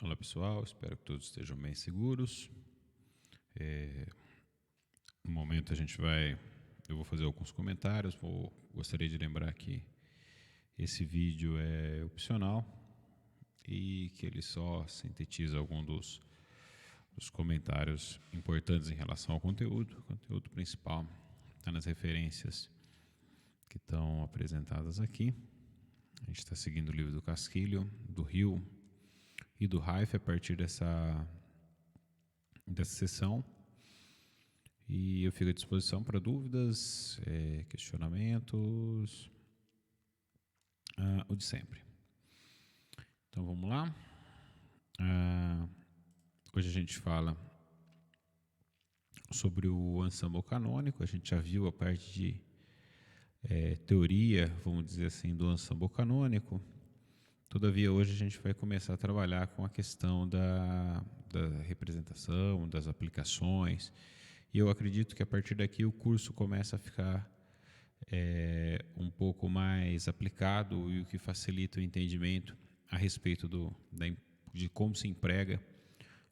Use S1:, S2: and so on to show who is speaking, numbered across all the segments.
S1: Olá pessoal, espero que todos estejam bem seguros. No momento eu vou fazer alguns comentários. Gostaria de lembrar que esse vídeo é opcional e que ele só sintetiza alguns dos comentários importantes em relação ao conteúdo. O conteúdo principal está nas referências que estão apresentadas aqui. A gente está seguindo o livro do Casquilho, do Hill e do Reif a partir dessa sessão. E eu fico à disposição para dúvidas, questionamentos, o de sempre. Então vamos lá. Hoje a gente fala sobre o ensemble canônico. A gente já viu a parte de teoria, vamos dizer assim, do ensemble canônico. Todavia, hoje a gente vai começar a trabalhar com a questão da representação, das aplicações. E eu acredito que a partir daqui o curso começa a ficar um pouco mais aplicado e o que facilita o entendimento a respeito de como se emprega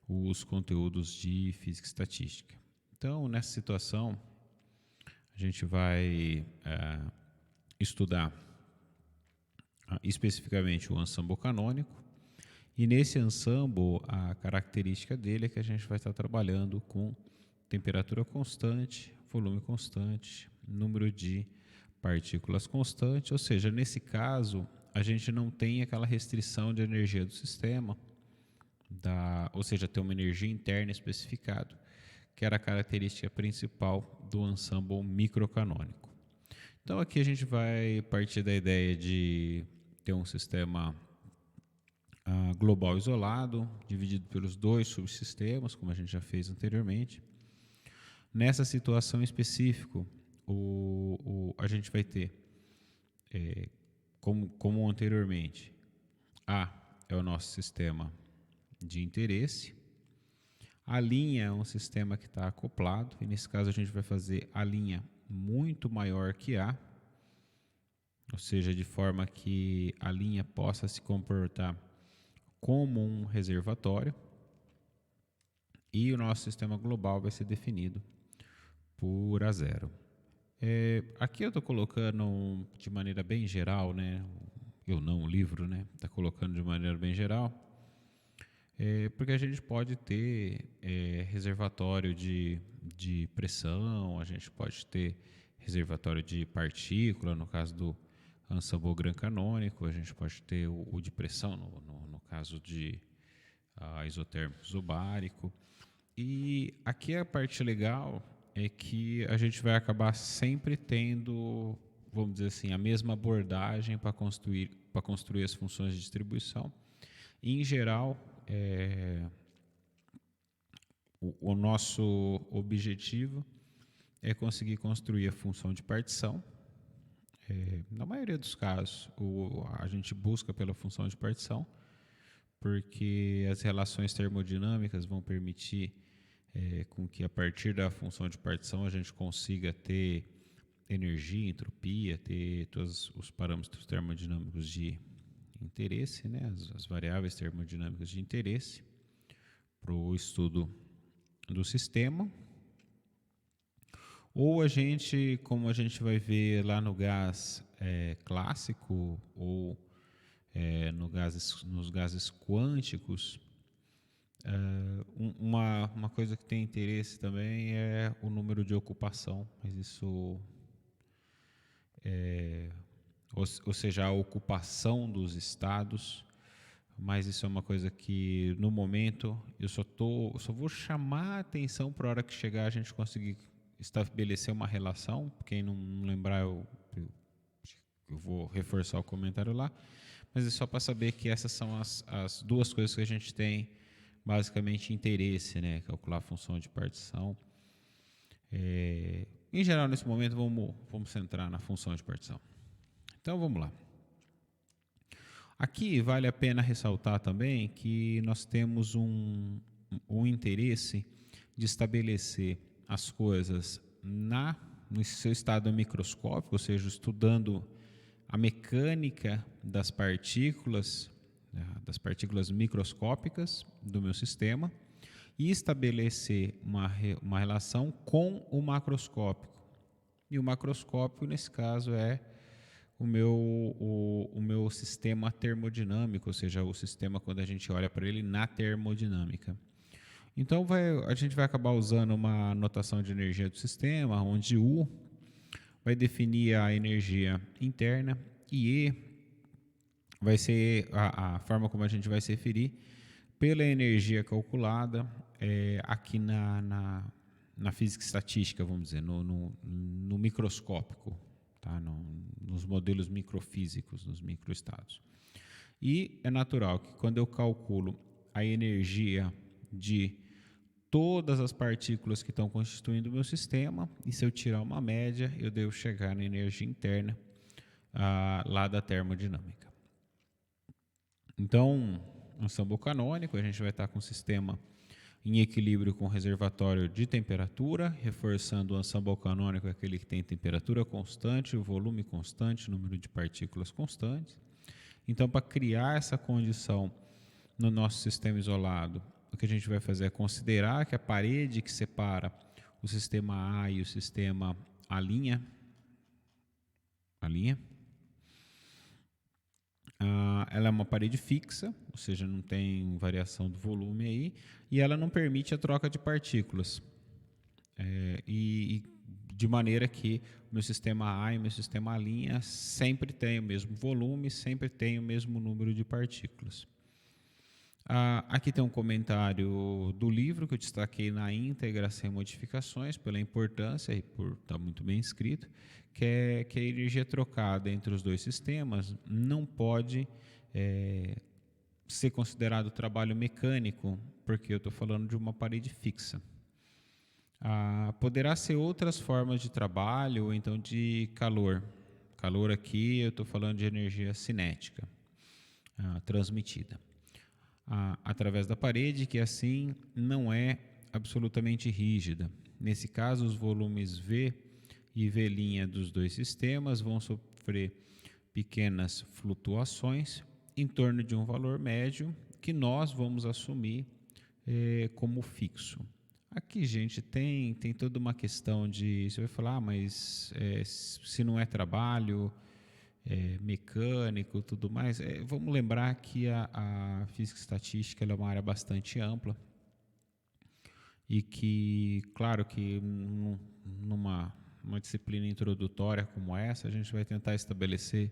S1: os conteúdos de física e estatística. Então, nessa situação, a gente vai estudar especificamente o ensemble canônico, e nesse ensemble a característica dele é que a gente vai estar trabalhando com temperatura constante, volume constante, número de partículas constante, ou seja, nesse caso a gente não tem aquela restrição de energia do sistema, ou seja, tem uma energia interna especificada, que era a característica principal do ensemble microcanônico. Então aqui a gente vai partir da ideia de ter um sistema global isolado, dividido pelos dois subsistemas, como a gente já fez anteriormente. Nessa situação específica, a gente vai ter, como anteriormente, A é o nosso sistema de interesse, a linha é um sistema que está acoplado, e nesse caso a gente vai fazer a linha muito maior que A, ou seja, de forma que a linha possa se comportar como um reservatório, e o nosso sistema global vai ser definido por A0. Aqui eu estou colocando de maneira bem geral, né? O livro, né? Está colocando de maneira bem geral, porque a gente pode ter reservatório de pressão, a gente pode ter reservatório de partícula, no caso do ensemble gran canônico, a gente pode ter o de pressão, no caso de isotérmico isobárico. E aqui a parte legal é que a gente vai acabar sempre tendo, vamos dizer assim, a mesma abordagem para construir as funções de distribuição. E, em geral, o nosso objetivo é conseguir construir a função de partição. Na maioria dos casos, a gente busca pela função de partição, porque as relações termodinâmicas vão permitir com que a partir da função de partição a gente consiga ter energia, entropia, ter todos os parâmetros termodinâmicos de interesse, né, as variáveis termodinâmicas de interesse para o estudo do sistema. Ou a gente, como a gente vai ver lá no gás clássico ou nos gases quânticos, uma coisa que tem interesse também é o número de ocupação, mas isso ou seja, a ocupação dos estados, mas isso é uma coisa que no momento eu só vou chamar a atenção para a hora que chegar a gente conseguir estabelecer uma relação. Quem não lembrar, eu vou reforçar o comentário lá, mas é só para saber que essas são as duas coisas que a gente tem basicamente interesse, né? Calcular a função de partição. Em geral, nesse momento, vamos centrar na função de partição. Então, vamos lá. Aqui vale a pena ressaltar também que nós temos um interesse de estabelecer as coisas no seu estado microscópico, ou seja, estudando a mecânica das partículas, das partículas microscópicas do meu sistema e estabelecer uma relação com o macroscópico. E o macroscópico, nesse caso, é o meu sistema termodinâmico, ou seja, o sistema quando a gente olha para ele na termodinâmica. Então, a gente vai acabar usando uma notação de energia do sistema, onde U vai definir a energia interna e E vai ser a forma como a gente vai se referir pela energia calculada aqui na física estatística, vamos dizer, no microscópico, tá? Nos modelos microfísicos, nos microestados. E é natural que quando eu calculo a energia de todas as partículas que estão constituindo o meu sistema, e se eu tirar uma média, eu devo chegar na energia interna lá da termodinâmica. Então, no ensemble canônico, a gente vai estar com o sistema em equilíbrio com o reservatório de temperatura, reforçando o ensemble canônico, aquele que tem temperatura constante, o volume constante, número de partículas constantes. Então, para criar essa condição no nosso sistema isolado, o que a gente vai fazer é considerar que a parede que separa o sistema A e o sistema A', ela é uma parede fixa, ou seja, não tem variação do volume aí, e ela não permite a troca de partículas. E de maneira que o meu sistema A e o meu sistema A' sempre tem o mesmo volume, sempre tem o mesmo número de partículas. Aqui tem um comentário do livro que eu destaquei na íntegra, sem modificações, pela importância e por estar muito bem escrito, que a energia trocada entre os dois sistemas não pode ser considerado trabalho mecânico, porque eu estou falando de uma parede fixa. Poderá ser outras formas de trabalho, ou então de calor. Calor aqui, eu estou falando de energia cinética transmitida através da parede, que assim não é absolutamente rígida. Nesse caso, os volumes V e V' dos dois sistemas vão sofrer pequenas flutuações em torno de um valor médio que nós vamos assumir como fixo. Aqui, gente, tem toda uma questão de... Você vai falar, mas se não é trabalho mecânico, tudo mais. Vamos lembrar que a física estatística ela é uma área bastante ampla e que, claro que numa disciplina introdutória como essa, a gente vai tentar estabelecer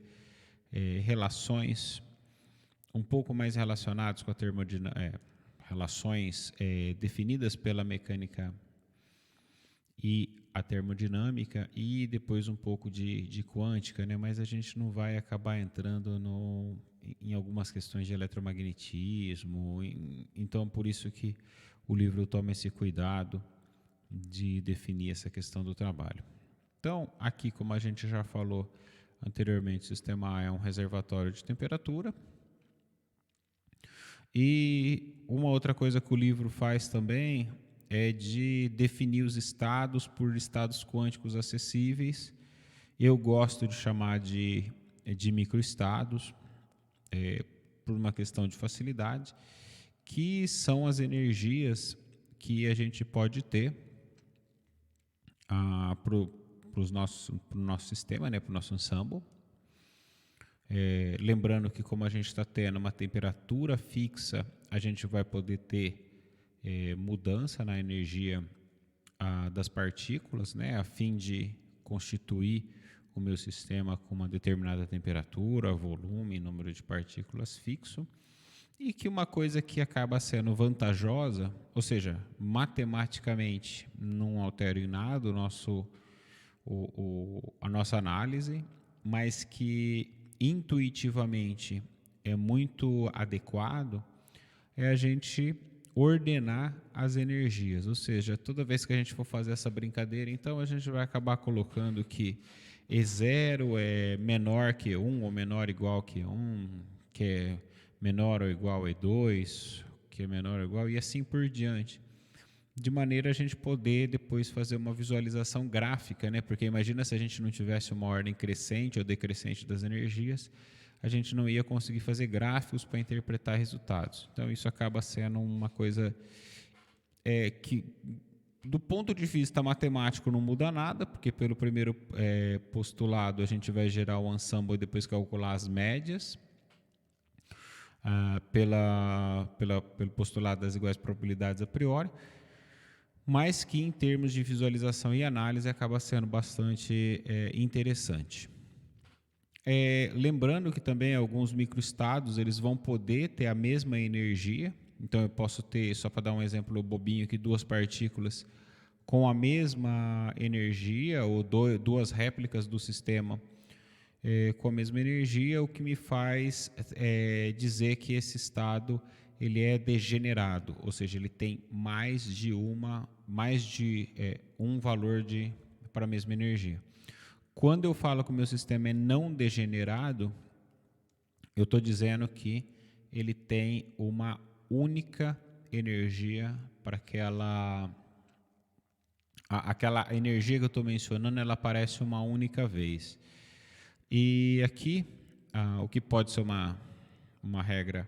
S1: relações um pouco mais relacionadas com a termodinâmica, relações definidas pela mecânica e a termodinâmica e depois um pouco de quântica, né? Mas a gente não vai acabar entrando em algumas questões de eletromagnetismo, então por isso que o livro toma esse cuidado de definir essa questão do trabalho. Então, aqui, como a gente já falou anteriormente, o sistema A é um reservatório de temperatura. E uma outra coisa que o livro faz também é de definir os estados por estados quânticos acessíveis. Eu gosto de chamar de microestados, por uma questão de facilidade, que são as energias que a gente pode ter para o nosso sistema, né, para o nosso ensemble. Lembrando que como a gente está tendo uma temperatura fixa, a gente vai poder ter mudança na energia das partículas, né, a fim de constituir o meu sistema com uma determinada temperatura, volume, número de partículas fixo, e que uma coisa que acaba sendo vantajosa, ou seja, matematicamente não altera em nada a nossa análise, mas que intuitivamente é muito adequado, é a gente ordenar as energias, ou seja, toda vez que a gente for fazer essa brincadeira, então a gente vai acabar colocando que E0 é menor que 1 ou menor ou igual que 1, que é menor ou igual a E2, que é menor ou igual, e assim por diante. De maneira a gente poder depois fazer uma visualização gráfica, né? Porque imagina se a gente não tivesse uma ordem crescente ou decrescente das energias, a gente não ia conseguir fazer gráficos para interpretar resultados. Então, isso acaba sendo uma coisa que, do ponto de vista matemático, não muda nada, porque pelo primeiro postulado a gente vai gerar o ensemble e depois calcular as médias. Pelo postulado das iguais probabilidades a priori, mas que em termos de visualização e análise acaba sendo bastante interessante. Lembrando que também alguns microestados eles vão poder ter a mesma energia, então eu posso ter, só para dar um exemplo bobinho aqui, duas partículas com a mesma energia ou duas réplicas do sistema com a mesma energia, o que me faz dizer que esse estado ele é degenerado, ou seja, ele tem mais de um valor para a mesma energia. Quando eu falo que o meu sistema é não degenerado, eu estou dizendo que ele tem uma única energia para aquela energia que eu estou mencionando, ela aparece uma única vez. E aqui, o que pode ser uma regra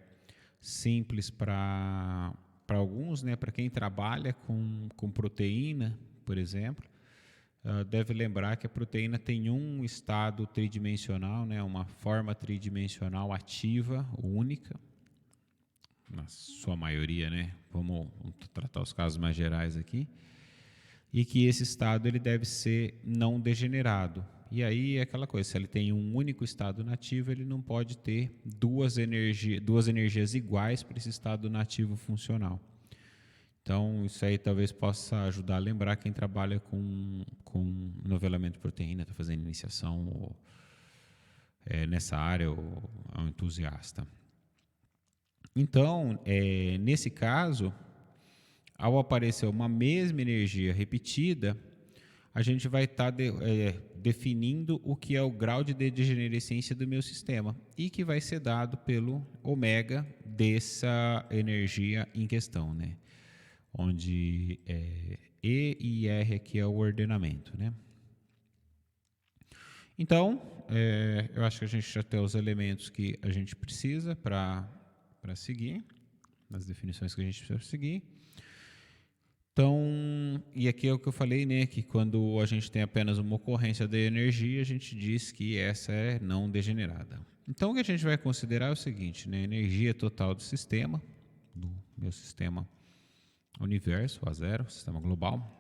S1: simples para alguns, né, para quem trabalha com proteína, por exemplo, deve lembrar que a proteína tem um estado tridimensional, né, uma forma tridimensional ativa, única, na sua maioria, né? Vamos tratar os casos mais gerais aqui. E que esse estado ele deve ser não degenerado. E aí é aquela coisa, se ele tem um único estado nativo, ele não pode ter duas energias iguais para esse estado nativo funcional. Então, isso aí talvez possa ajudar a lembrar quem trabalha com nivelamento de proteína, está fazendo iniciação ou, nessa área, ou é um entusiasta. Então, nesse caso, ao aparecer uma mesma energia repetida, a gente vai estar definindo o que é o grau de degenerescência do meu sistema e que vai ser dado pelo ômega dessa energia em questão, né? Onde E e R aqui é o ordenamento, né? Então, eu acho que a gente já tem os elementos que a gente precisa para seguir, as definições que a gente precisa seguir. Então, e aqui é o que eu falei, né, que quando a gente tem apenas uma ocorrência de energia, a gente diz que essa é não degenerada. Então, o que a gente vai considerar é o seguinte, né, a energia total do sistema, do meu sistema universo, A0, sistema global,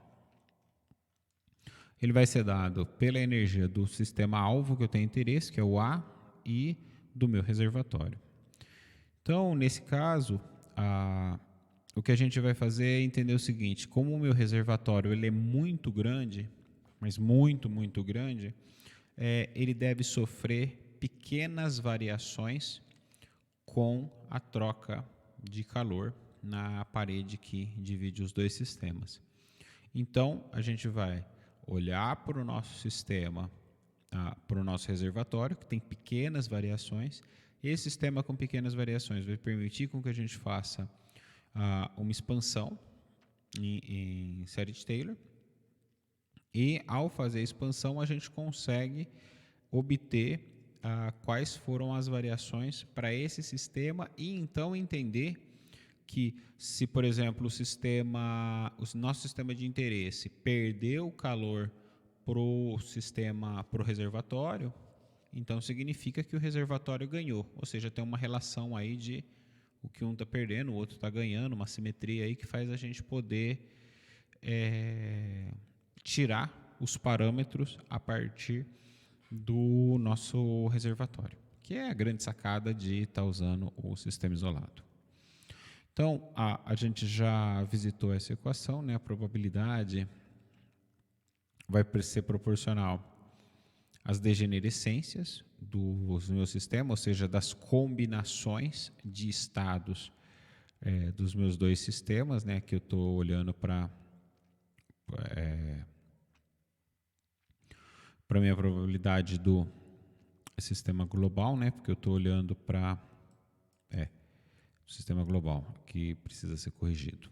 S1: ele vai ser dado pela energia do sistema alvo que eu tenho interesse, que é o A, e do meu reservatório. Então, nesse caso, o que a gente vai fazer é entender o seguinte: como o meu reservatório ele é muito grande, mas muito, muito grande, ele deve sofrer pequenas variações com a troca de calor na parede que divide os dois sistemas. Então, a gente vai olhar para o nosso sistema, para o nosso reservatório, que tem pequenas variações. Esse sistema com pequenas variações vai permitir com que a gente faça uma expansão em série de Taylor, e ao fazer a expansão a gente consegue obter quais foram as variações para esse sistema e então entender que se, por exemplo, o nosso sistema de interesse perdeu calor para o reservatório, então significa que o reservatório ganhou, ou seja, tem uma relação aí de o que um está perdendo, o outro está ganhando, uma simetria aí que faz a gente poder tirar os parâmetros a partir do nosso reservatório, que é a grande sacada de estar usando o sistema isolado. Então, a gente já visitou essa equação, né? A probabilidade vai ser proporcional às degenerescências do meu sistema, ou seja, das combinações de estados dos meus dois sistemas, né? Que eu estou olhando para a minha probabilidade do sistema global, né? Porque eu estou olhando para o sistema global que precisa ser corrigido.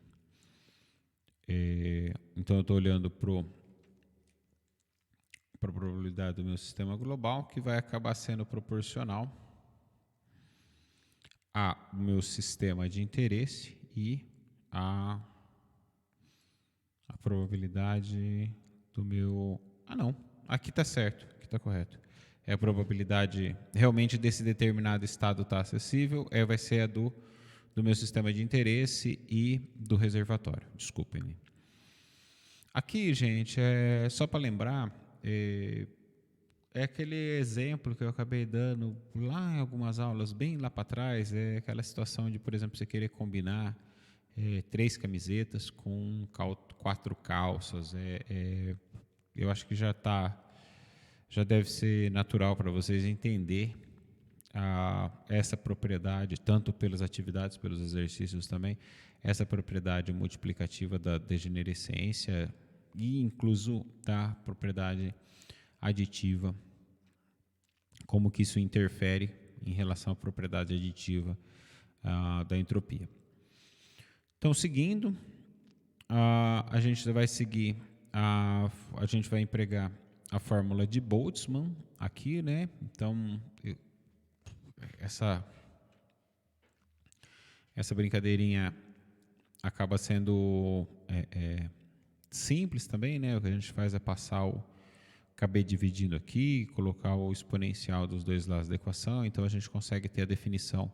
S1: Então eu estou olhando para a probabilidade do meu sistema global, que vai acabar sendo proporcional o meu sistema de interesse e a probabilidade do meu... não, aqui está certo, aqui está correto. É a probabilidade realmente desse determinado estado estar acessível, vai ser a do meu sistema de interesse e do reservatório. Desculpem-me. Aqui, gente, só para lembrar, é aquele exemplo que eu acabei dando lá em algumas aulas, bem lá para trás, é aquela situação de, por exemplo, você querer combinar 3 camisetas com 4 calças. Eu acho que já deve ser natural para vocês entender essa propriedade, tanto pelas atividades, pelos exercícios também, essa propriedade multiplicativa da degenerescência e incluso da propriedade aditiva, como que isso interfere em relação à propriedade aditiva da entropia. Então, seguindo, a gente vai seguir, a gente vai empregar a fórmula de Boltzmann aqui, né? Então, essa brincadeirinha acaba sendo simples também, né? O que a gente faz é passar acabei dividindo aqui, colocar o exponencial dos dois lados da equação, então a gente consegue ter a definição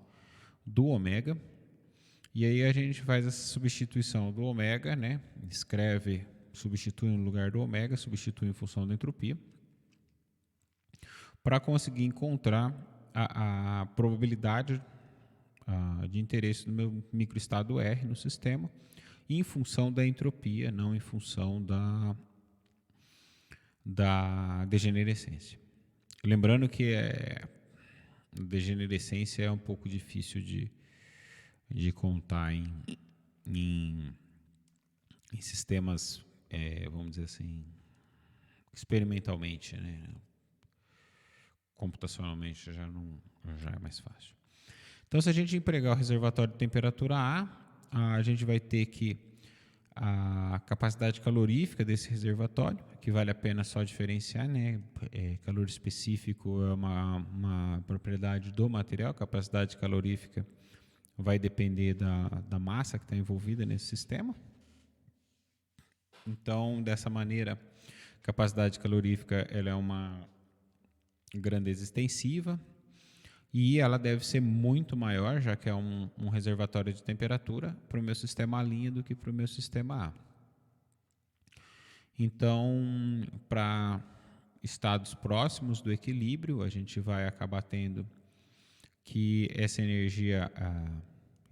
S1: do ômega. E aí a gente faz essa substituição do ômega, né? Substitui no lugar do ômega, substitui em função da entropia, para conseguir encontrar a probabilidade de interesse do meu microestado R no sistema, em função da entropia, não em função da degenerescência. Lembrando que a degenerescência é um pouco difícil de contar em sistemas, vamos dizer assim, experimentalmente, né? Computacionalmente já é mais fácil. Então, se a gente empregar o reservatório de temperatura a gente vai ter que a capacidade calorífica desse reservatório, que vale a pena só diferenciar, né? Calor específico é uma propriedade do material, capacidade calorífica vai depender da massa que está envolvida nesse sistema. Então, dessa maneira, a capacidade calorífica ela é uma grandeza extensiva e ela deve ser muito maior, já que é um reservatório de temperatura, para o meu sistema A' do que para o meu sistema A. Então, para estados próximos do equilíbrio, a gente vai acabar tendo que essa energia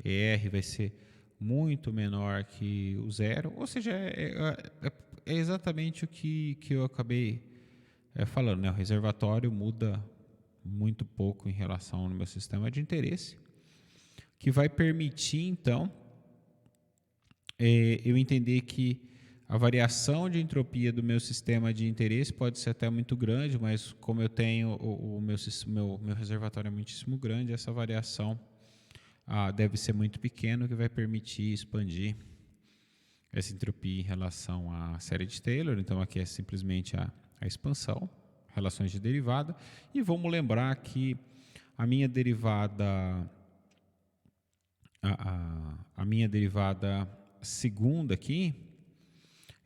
S1: ER vai ser muito menor que o zero, ou seja, é exatamente o que eu acabei falando, né? O reservatório muda muito pouco em relação ao meu sistema de interesse, que vai permitir, então, eu entender que a variação de entropia do meu sistema de interesse pode ser até muito grande, mas como eu tenho o meu reservatório é muitíssimo grande, essa variação deve ser muito pequena, que vai permitir expandir essa entropia em relação à série de Taylor. Então, aqui é simplesmente a expansão, relações de derivada. E vamos lembrar que a minha derivada segunda aqui,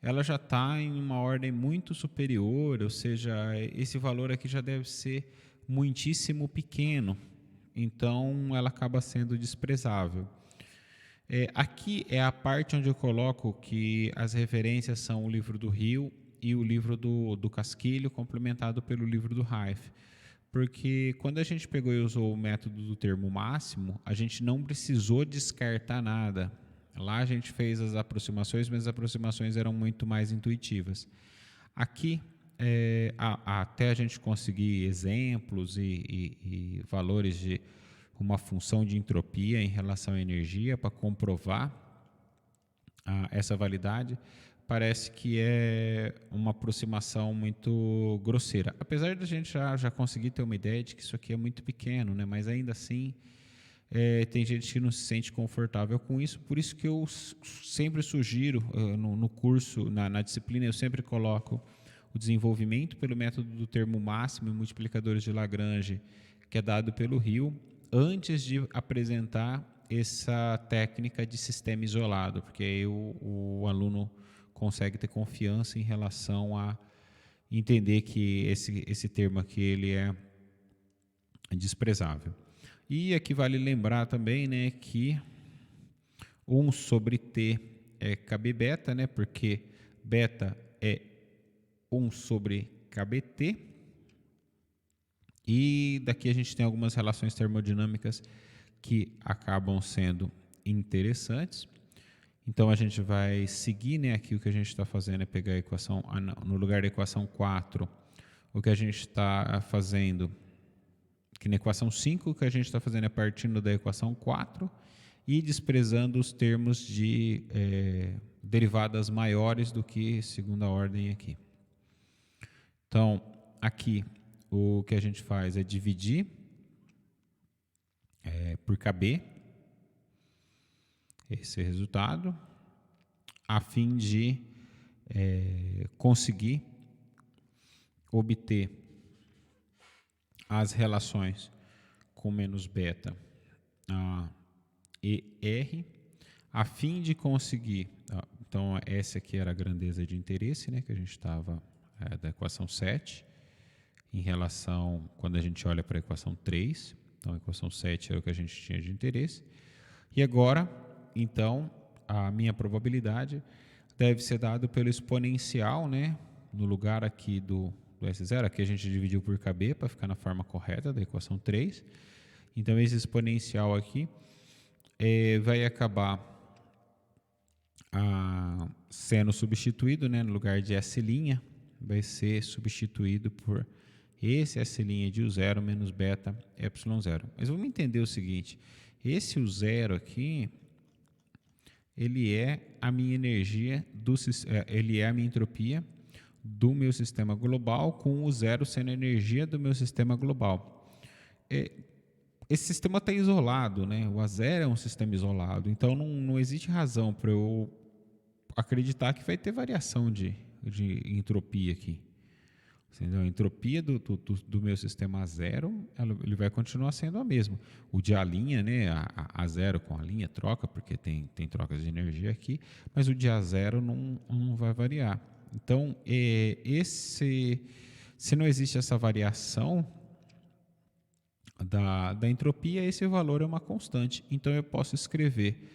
S1: ela já está em uma ordem muito superior, ou seja, esse valor aqui já deve ser muitíssimo pequeno, então ela acaba sendo desprezável. Aqui é a parte onde eu coloco que as referências são o livro do Hill e o livro do Casquilho, complementado pelo livro do Reif. Porque quando a gente pegou e usou o método do termo máximo, a gente não precisou descartar nada. Lá a gente fez as aproximações, mas as aproximações eram muito mais intuitivas. Aqui, até a gente conseguir exemplos e valores de uma função de entropia em relação à energia para comprovar essa validade, parece que é uma aproximação muito grosseira. Apesar de a gente já conseguir ter uma ideia de que isso aqui é muito pequeno, né? Mas ainda assim tem gente que não se sente confortável com isso. Por isso que eu sempre sugiro no curso, na disciplina, eu sempre coloco o desenvolvimento pelo método do termo máximo e multiplicadores de Lagrange, que é dado pelo Hill, antes de apresentar essa técnica de sistema isolado, porque aí o aluno consegue ter confiança em relação a entender que esse termo aqui ele é desprezável. E aqui vale lembrar também, né, que 1 sobre T é KB beta, né, porque beta é 1 sobre KBT. E daqui a gente tem algumas relações termodinâmicas que acabam sendo interessantes. Então a gente vai seguir, né, aqui o que a gente está fazendo é pegar a equação, no lugar da equação 4, o que a gente está fazendo, que na equação 5, o que a gente está fazendo é partindo da equação 4 e desprezando os termos de derivadas maiores do que segunda ordem aqui. Então, aqui o que a gente faz é dividir por KB, esse resultado, a fim de conseguir obter as relações com menos beta e R, a fim de conseguir, então essa aqui era a grandeza de interesse, né, que a gente estava da equação 7, em relação, quando a gente olha para a equação 3, então a equação 7 era o que a gente tinha de interesse, e agora, então, a minha probabilidade deve ser dada pelo exponencial, né, no lugar aqui do S0, aqui a gente dividiu por KB para ficar na forma correta da equação 3, então esse exponencial aqui vai acabar sendo substituído, né, no lugar de S', vai ser substituído por esse S' de U0 menos beta ε0. Mas vamos entender o seguinte, esse U0 aqui, ele é a minha energia, ele é a minha entropia do meu sistema global, com o zero sendo a energia do meu sistema global. Esse sistema está isolado, né? O A0 é um sistema isolado, então não existe razão para eu acreditar que vai ter variação de entropia aqui. Entendeu? A entropia do meu sistema A0, ele vai continuar sendo a mesma. O de A', né, a A0 com A' troca, porque tem trocas de energia aqui, mas o de A0 não vai variar. Então, se não existe essa variação da entropia, esse valor é uma constante. Então, eu posso escrever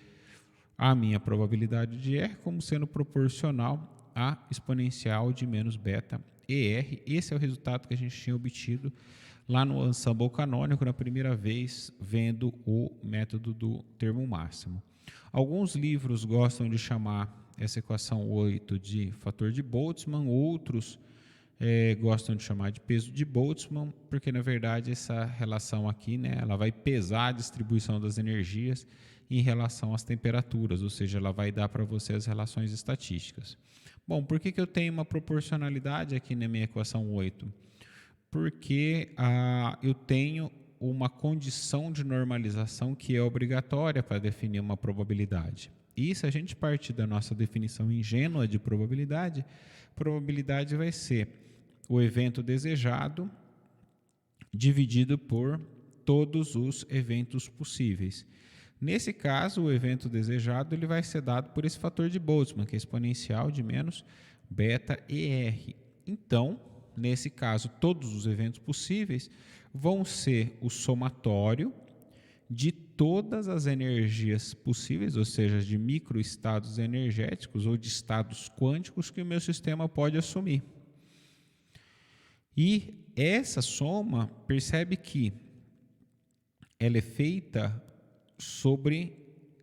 S1: a minha probabilidade de R como sendo proporcional à exponencial de menos beta ER. Esse é o resultado que a gente tinha obtido lá no ensemble canônico, na primeira vez, vendo o método do termo máximo. Alguns livros gostam de chamar essa equação 8 de fator de Boltzmann, outros gostam de chamar de peso de Boltzmann, porque na verdade essa relação aqui, né, ela vai pesar a distribuição das energias em relação às temperaturas, ou seja, ela vai dar para você as relações estatísticas. Bom, por que eu tenho uma proporcionalidade aqui na minha equação 8? Porque eu tenho uma condição de normalização que é obrigatória para definir uma probabilidade. E se a gente partir da nossa definição ingênua de probabilidade, probabilidade vai ser o evento desejado dividido por todos os eventos possíveis. Nesse caso, o evento desejado ele vai ser dado por esse fator de Boltzmann, que é exponencial de menos beta ER. Então, nesse caso, todos os eventos possíveis vão ser o somatório de todas as energias possíveis, ou seja, de microestados energéticos ou de estados quânticos que o meu sistema pode assumir. E essa soma, percebe que ela é feita sobre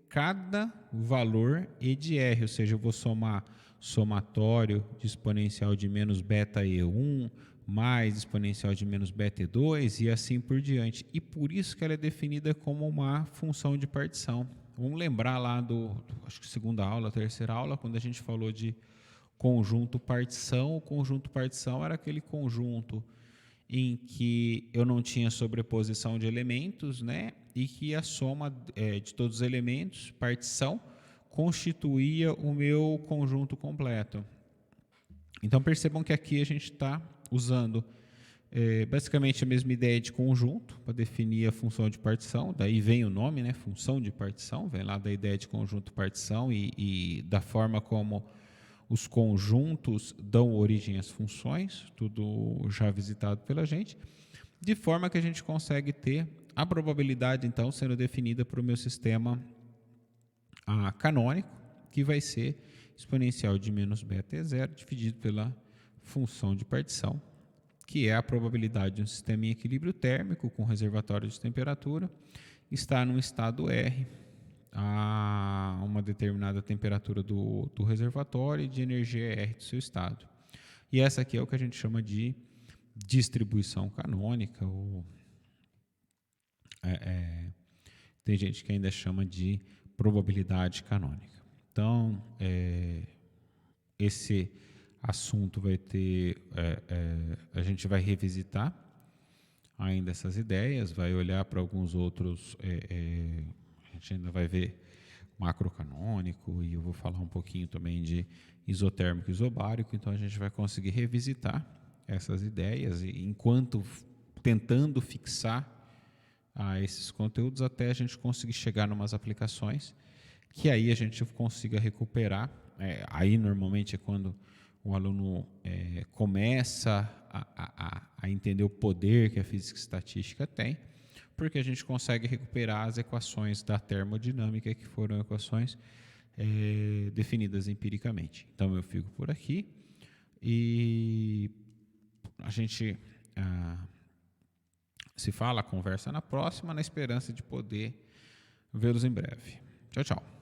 S1: cada valor E de R, ou seja, eu vou somar somatório de exponencial de menos beta E1 mais exponencial de menos beta E2 e assim por diante. E por isso que ela é definida como uma função de partição. Vamos lembrar lá acho que segunda aula, terceira aula, quando a gente falou de conjunto partição. O conjunto partição era aquele conjunto em que eu não tinha sobreposição de elementos, né? E que a soma de todos os elementos, partição, constituía o meu conjunto completo. Então percebam que aqui a gente está usando Basicamente a mesma ideia de conjunto, para definir a função de partição, daí vem o nome, né? Função de partição, vem lá da ideia de conjunto partição e da forma como os conjuntos dão origem às funções, tudo já visitado pela gente, de forma que a gente consegue ter a probabilidade, então, sendo definida para o meu sistema canônico, que vai ser exponencial de menos beta E0 dividido pela função de partição, que é a probabilidade de um sistema em equilíbrio térmico com reservatório de temperatura estar num estado R a uma determinada temperatura do reservatório e de energia R do seu estado. E essa aqui é o que a gente chama de distribuição canônica, ou tem gente que ainda chama de probabilidade canônica. Então, esse assunto vai ter, a gente vai revisitar ainda essas ideias, vai olhar para alguns outros, a gente ainda vai ver macrocanônico, e eu vou falar um pouquinho também de isotérmico e isobárico, então a gente vai conseguir revisitar essas ideias, e enquanto tentando fixar esses conteúdos até a gente conseguir chegar em umas aplicações que aí a gente consiga recuperar. Aí normalmente é quando o aluno começa a entender o poder que a física estatística tem, porque a gente consegue recuperar as equações da termodinâmica, que foram equações definidas empiricamente. Então eu fico por aqui e a gente se fala, conversa na próxima, na esperança de poder vê-los em breve. Tchau, tchau.